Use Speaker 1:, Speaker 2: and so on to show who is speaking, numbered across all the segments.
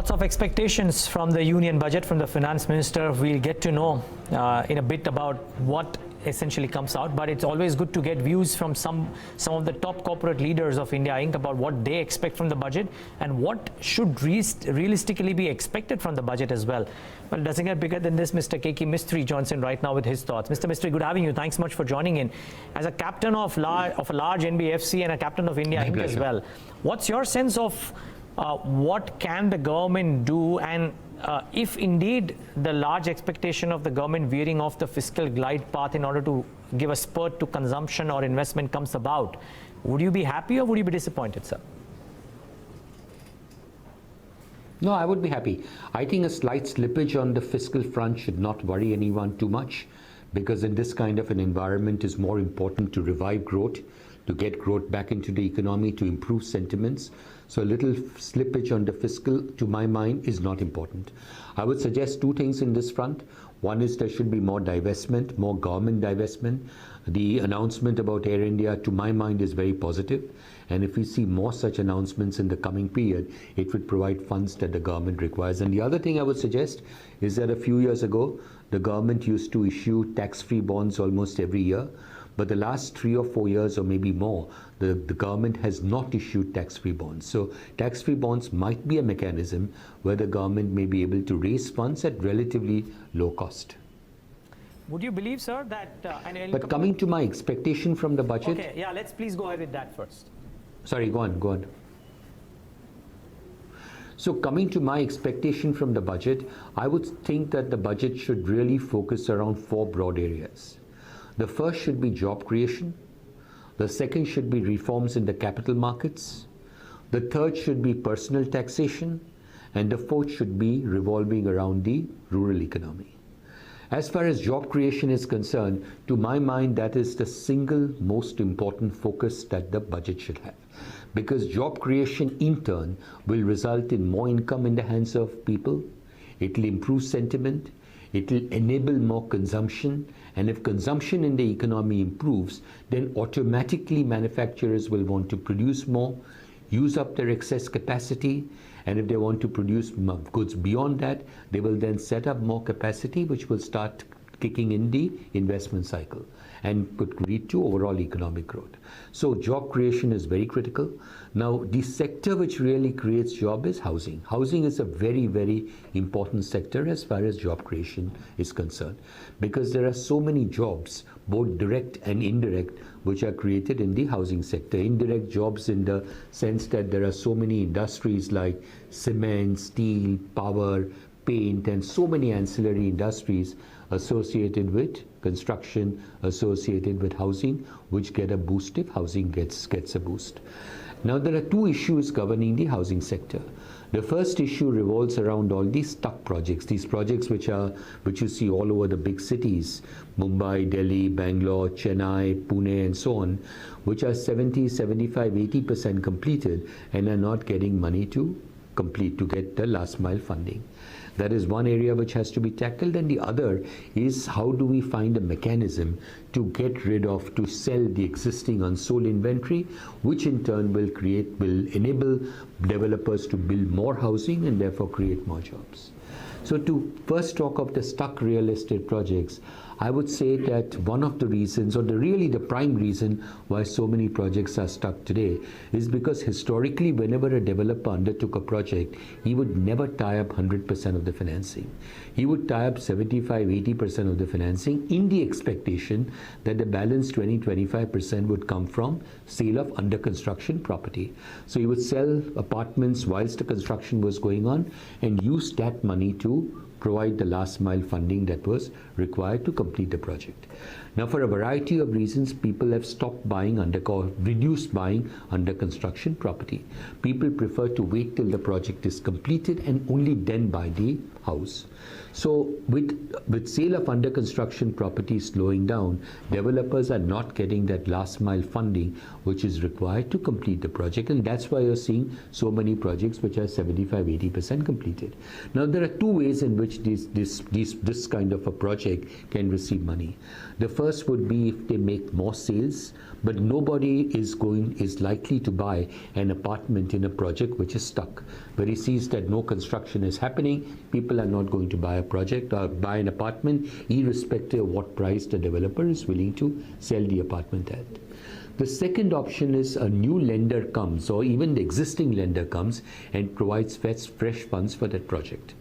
Speaker 1: Lots of expectations from the union budget, from the finance minister. We'll get to know in a bit about what essentially comes out, but it's always good to get views from some of the top corporate leaders of India Inc. about what they expect from the budget and what should realistically be expected from the budget as well. Well, it doesn't get bigger than this. Mr. Keki Mistry joins in right now with his thoughts. Mr. Mistry, good having you. Thanks much for joining in. As a captain of a large NBFC and a captain of India Inc. as well, what's your sense of what can the government do, and if indeed the large expectation of the government veering off the fiscal glide path in order to give a spurt to consumption or investment comes about, would you be happy or would you be disappointed, sir?
Speaker 2: No, I would be happy. I think a slight slippage on the fiscal front should not worry anyone too much, because in this kind of an environment it's more important to revive growth, to get growth back into the economy, to improve sentiments. So a little slippage on the fiscal, to my mind, is not important. I would suggest two things in this front. One is there should be more divestment, more government divestment. The announcement about Air India, to my mind, is very positive. And if we see more such announcements in the coming period, it would provide funds that the government requires. And the other thing I would suggest is that a few years ago, the government used to issue tax-free bonds almost every year. But the last 3 or 4 years, or maybe more, the government has not issued tax-free bonds. So tax-free bonds might be a mechanism where the government may be able to raise funds at relatively low cost.
Speaker 1: Would you believe, sir, that...
Speaker 2: but coming to my expectation from the budget...
Speaker 1: Okay, yeah, let's please go ahead with that first.
Speaker 2: Sorry, go on. So coming to my expectation from the budget, I would think that the budget should really focus around 4 broad areas. The first should be job creation. The second should be reforms in the capital markets. The third should be personal taxation. And the fourth should be revolving around the rural economy. As far as job creation is concerned, to my mind, that is the single most important focus that the budget should have. Because job creation, in turn, will result in more income in the hands of people. It will improve sentiment. It will enable more consumption, and if consumption in the economy improves, then automatically manufacturers will want to produce more, use up their excess capacity, and if they want to produce goods beyond that, they will then set up more capacity, which will start kicking in the investment cycle and could lead to overall economic growth. So job creation is very critical. Now, the sector which really creates job is housing. Housing is a very, very important sector as far as job creation is concerned, because there are so many jobs, both direct and indirect, which are created in the housing sector. Indirect jobs in the sense that there are so many industries like cement, steel, power, paint, and so many ancillary industries associated with construction, associated with housing, which get a boost if housing gets a boost. Now, there are 2 issues governing the housing sector. The first issue revolves around all these stuck projects, these projects which you see all over the big cities, Mumbai, Delhi, Bangalore, Chennai, Pune, and so on, which are 70, 75, 80% completed and are not getting money to complete, to get the last mile funding. That is one area which has to be tackled, and the other is how do we find a mechanism to get rid of, to sell the existing unsold inventory, which in turn will enable developers to build more housing and therefore create more jobs. So to first talk of the stuck real estate projects, I would say that one of the reasons, or really the prime reason why so many projects are stuck today, is because historically whenever a developer undertook a project, he would never tie up 100% of the financing. He would tie up 75, 80% of the financing in the expectation that the balance 20-25% would come from sale of under construction property. So he would sell apartments whilst the construction was going on and use that money to provide the last mile funding that was required to complete the project. Now, for a variety of reasons, people have stopped buying reduced buying under construction property. People prefer to wait till the project is completed and only then buy the house. So with sale of under construction properties slowing down, developers are not getting that last mile funding which is required to complete the project, and that's why you're seeing so many projects which are 75-80% completed. Now there are two ways in which this kind of a project can receive money. The first would be if they make more sales, but nobody is likely to buy an apartment in a project which is stuck, where he sees that no construction is happening. People are not going to buy a project or buy an apartment irrespective of what price the developer is willing to sell the apartment at. The second option is a new lender comes, or even the existing lender comes and provides fresh funds for that project.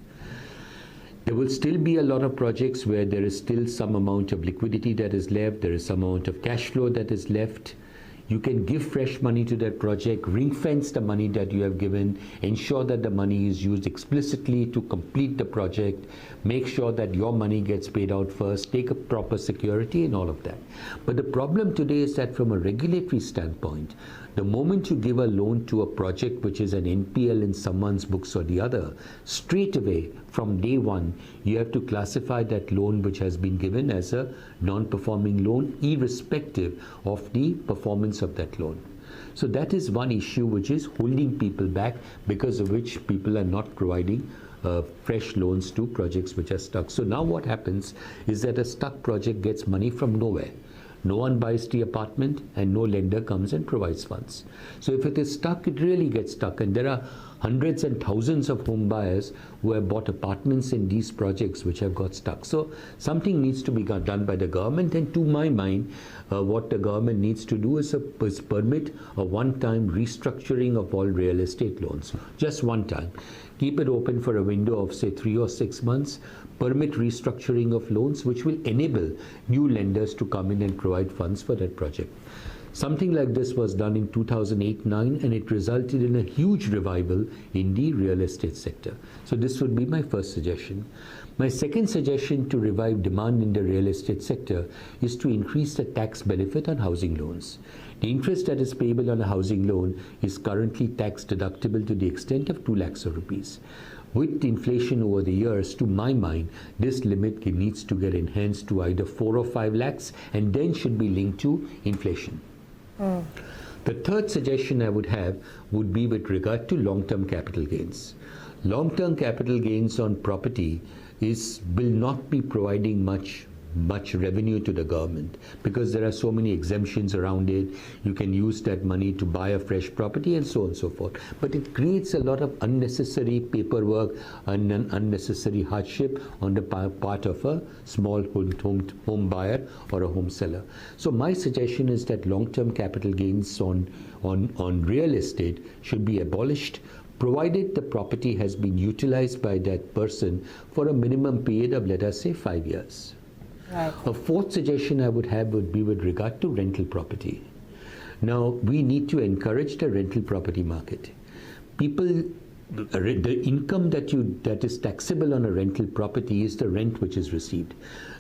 Speaker 2: There will still be a lot of projects where there is still some amount of liquidity that is left, there is some amount of cash flow that is left. You can give fresh money to that project, ring fence the money that you have given, ensure that the money is used explicitly to complete the project, make sure that your money gets paid out first, take a proper security and all of that. But the problem today is that from a regulatory standpoint, the moment you give a loan to a project which is an NPL in someone's books or the other, straight away from day one, you have to classify that loan which has been given as a non-performing loan, irrespective of the performance of that loan. So that is one issue which is holding people back, because of which people are not providing fresh loans to projects which are stuck. So now what happens is that a stuck project gets money from nowhere. No one buys the apartment and no lender comes and provides funds. So if it is stuck, it really gets stuck. And there are hundreds and thousands of home buyers who have bought apartments in these projects which have got stuck. So something needs to be done by the government, and to my mind, what the government needs to do is permit a one-time restructuring of all real estate loans. Just one time. Keep it open for a window of say 3 or 6 months, permit restructuring of loans which will enable new lenders to come in and provide funds for that project. Something like this was done in 2008-09, and it resulted in a huge revival in the real estate sector. So this would be my first suggestion. My second suggestion to revive demand in the real estate sector is to increase the tax benefit on housing loans. The interest that is payable on a housing loan is currently tax deductible to the extent of 2 lakhs of rupees. With inflation over the years, to my mind, this limit needs to get enhanced to either 4 or 5 lakhs and then should be linked to inflation. The third suggestion I would have would be with regard to long-term capital gains. Long-term capital gains on property will not be providing much revenue to the government, because there are so many exemptions around it. You can use that money to buy a fresh property and so on and so forth. But it creates a lot of unnecessary paperwork and unnecessary hardship on the part of a small home buyer or a home seller. So my suggestion is that long-term capital gains on real estate should be abolished, provided the property has been utilized by that person for a minimum period of, let us say, 5 years.
Speaker 3: Right.
Speaker 2: A fourth suggestion I would have would be with regard to rental property. Now, we need to encourage the rental property market. The income that is taxable on a rental property is the rent which is received.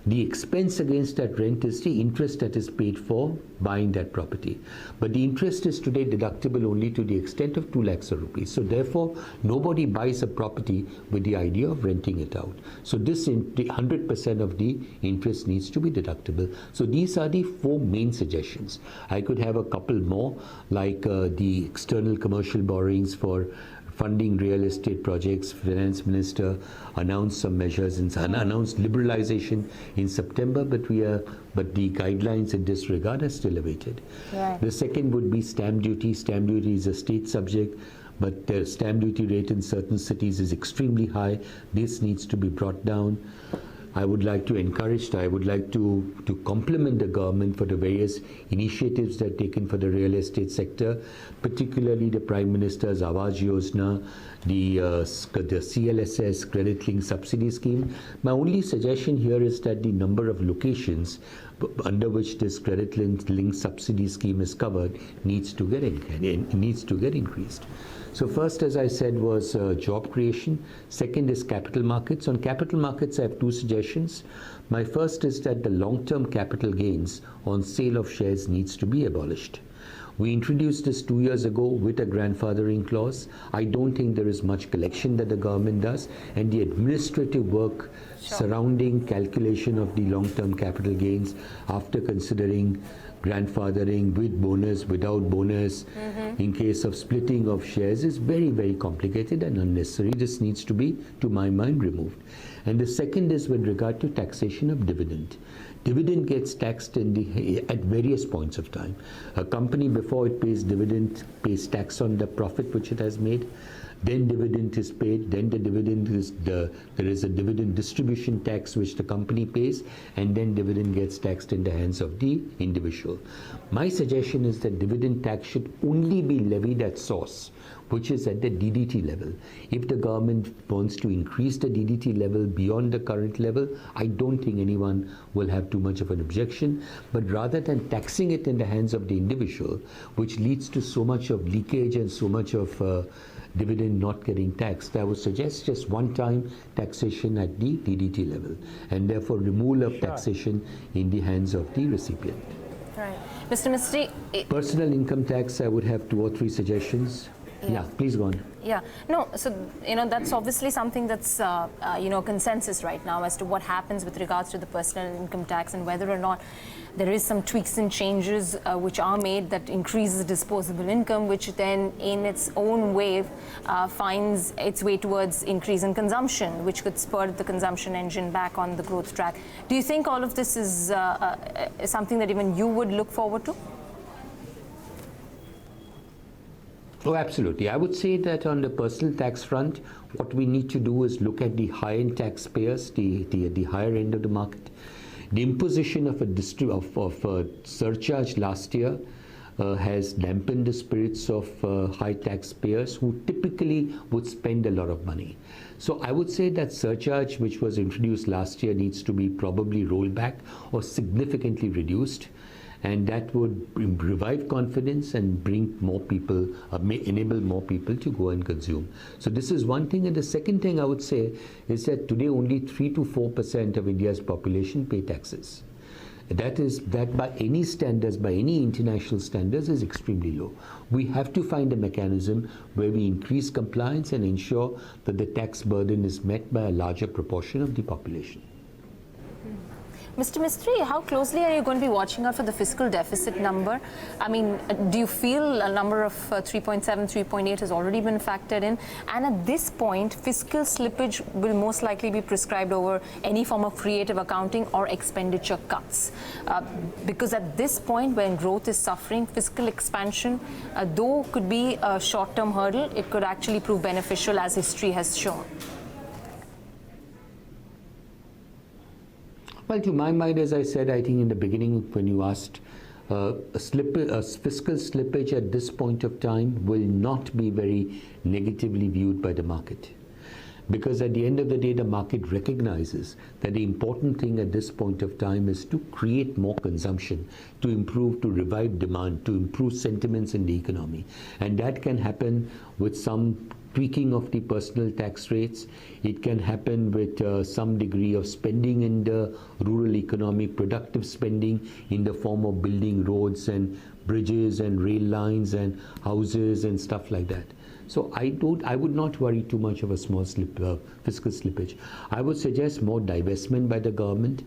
Speaker 2: The expense against that rent is the interest that is paid for buying that property. But the interest is today deductible only to the extent of 2 lakhs of rupees. So therefore, nobody buys a property with the idea of renting it out. So this 100% of the interest needs to be deductible. So these are the 4 main suggestions. I could have a couple more, like the external commercial borrowings for funding real estate projects. Finance Minister announced some measures and announced liberalization in September, but the guidelines in this regard are still awaited.
Speaker 3: Right.
Speaker 2: The second would be stamp duty. Stamp duty is a state subject, but the stamp duty rate in certain cities is extremely high. This needs to be brought down. I would like to compliment the government for the various initiatives that are taken for the real estate sector, particularly the Prime Minister's Awas Yojana, the CLSS Credit Link Subsidy Scheme. My only suggestion here is that the number of locations under which this Credit Link Subsidy Scheme is covered needs to get increased. So first, as I said, was job creation. Second is capital markets. On capital markets, I have 2 suggestions. My first is that the long-term capital gains on sale of shares needs to be abolished. We introduced this 2 years ago with a grandfathering clause. I don't think there is much collection that the government does, and the administrative work surrounding calculation of the long-term capital gains after considering grandfathering with bonus, without bonus, in case of splitting of shares is very, very complicated and unnecessary. This needs to be, to my mind, removed. And the second is with regard to taxation of dividend. Dividend gets taxed at various points of time. A company, before it pays dividend, pays tax on the profit which it has made. Then dividend is paid, then there is a dividend distribution tax which the company pays, and then dividend gets taxed in the hands of the individual. My suggestion is that dividend tax should only be levied at source, which is at the DDT level. If the government wants to increase the DDT level beyond the current level, I don't think anyone will have too much of an objection. But rather than taxing it in the hands of the individual, which leads to so much of leakage and so much of dividend not getting taxed, I would suggest just one-time taxation at the DDT level, and therefore removal of taxation in the hands of the recipient.
Speaker 3: Right. Mr. Mistry,
Speaker 2: Personal income tax, I would have 2 or 3 suggestions. Yeah, please go on.
Speaker 3: Yeah, no, so, that's obviously something that's, consensus right now as to what happens with regards to the personal income tax and whether or not there is some tweaks and changes which are made that increases disposable income, which then in its own way finds its way towards increase in consumption, which could spur the consumption engine back on the growth track. Do you think all of this is something that even you would look forward to?
Speaker 2: Oh, absolutely. I would say that on the personal tax front, what we need to do is look at the high-end taxpayers, the higher end of the market. The imposition of a surcharge last year has dampened the spirits of high taxpayers who typically would spend a lot of money. So I would say that surcharge which was introduced last year needs to be probably rolled back or significantly reduced. And that would revive confidence and bring more people, may enable more people to go and consume. So this is one thing. And the second thing I would say is that today only 3 to 4% of India's population pay taxes. That by any standards, by any international standards, is extremely low. We have to find a mechanism where we increase compliance and ensure that the tax burden is met by a larger proportion of the population.
Speaker 3: Mr. Mistry, how closely are you going to be watching out for the fiscal deficit number? I mean, do you feel a number of 3.7, 3.8 has already been factored in? And at this point, fiscal slippage will most likely be prescribed over any form of creative accounting or expenditure cuts. Because at this point, when growth is suffering, fiscal expansion, though could be a short-term hurdle, it could actually prove beneficial, as history has shown.
Speaker 2: Well, to my mind, as I said, I think in the beginning when you asked, a fiscal slippage at this point of time will not be very negatively viewed by the market. Because at the end of the day, the market recognizes that the important thing at this point of time is to create more consumption, to improve, to revive demand, to improve sentiments in the economy. And that can happen with some tweaking of the personal tax rates. It can happen with some degree of spending in the rural economy, productive spending in the form of building roads and bridges and rail lines and houses and stuff like that. So I would not worry too much of a small fiscal slippage. I would suggest more divestment by the government.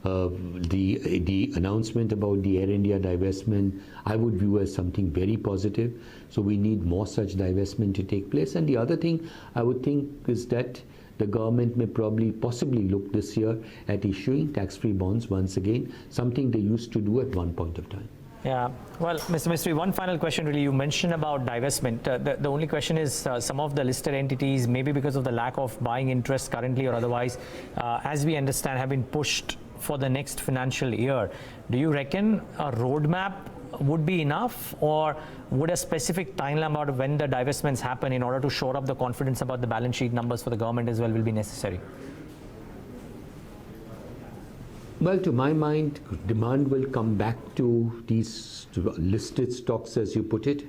Speaker 2: The announcement about the Air India divestment, I would view as something very positive. So we need more such divestment to take place. And the other thing I would think is that the government may possibly look this year at issuing tax-free bonds once again, something they used to do at one point of time.
Speaker 1: Yeah, well, Mr. Mistry, one final question really. You mentioned about divestment. The only question is some of the listed entities, maybe because of the lack of buying interest currently or otherwise, as we understand, have been pushed for the next financial year. Do you reckon a roadmap would be enough, or would a specific timeline about when the divestments happen in order to shore up the confidence about the balance sheet numbers for the government as well will be necessary?
Speaker 2: Well, to my mind, demand will come back to these listed stocks, as you put it,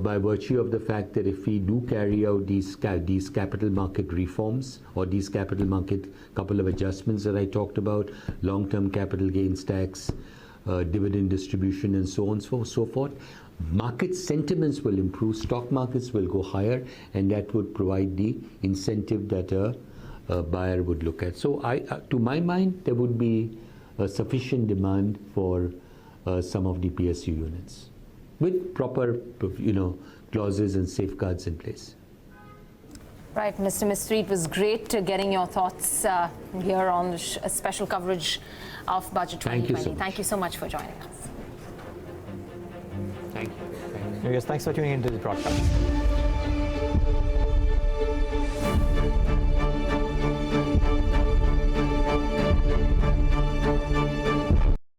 Speaker 2: by virtue of the fact that if we do carry out these capital market reforms or these capital market couple of adjustments that I talked about, long-term capital gains tax, dividend distribution and so on and so forth, market sentiments will improve, stock markets will go higher, and that would provide the incentive that a buyer would look at. So to my mind, there would be a sufficient demand for some of the PSU units with proper, clauses and safeguards in place.
Speaker 3: Right, Mr. Mistry, it was great getting your thoughts here on the special coverage of Budget 2020. Thank you so much for joining us.
Speaker 2: Thank you.
Speaker 1: Yes, thanks for tuning into the broadcast.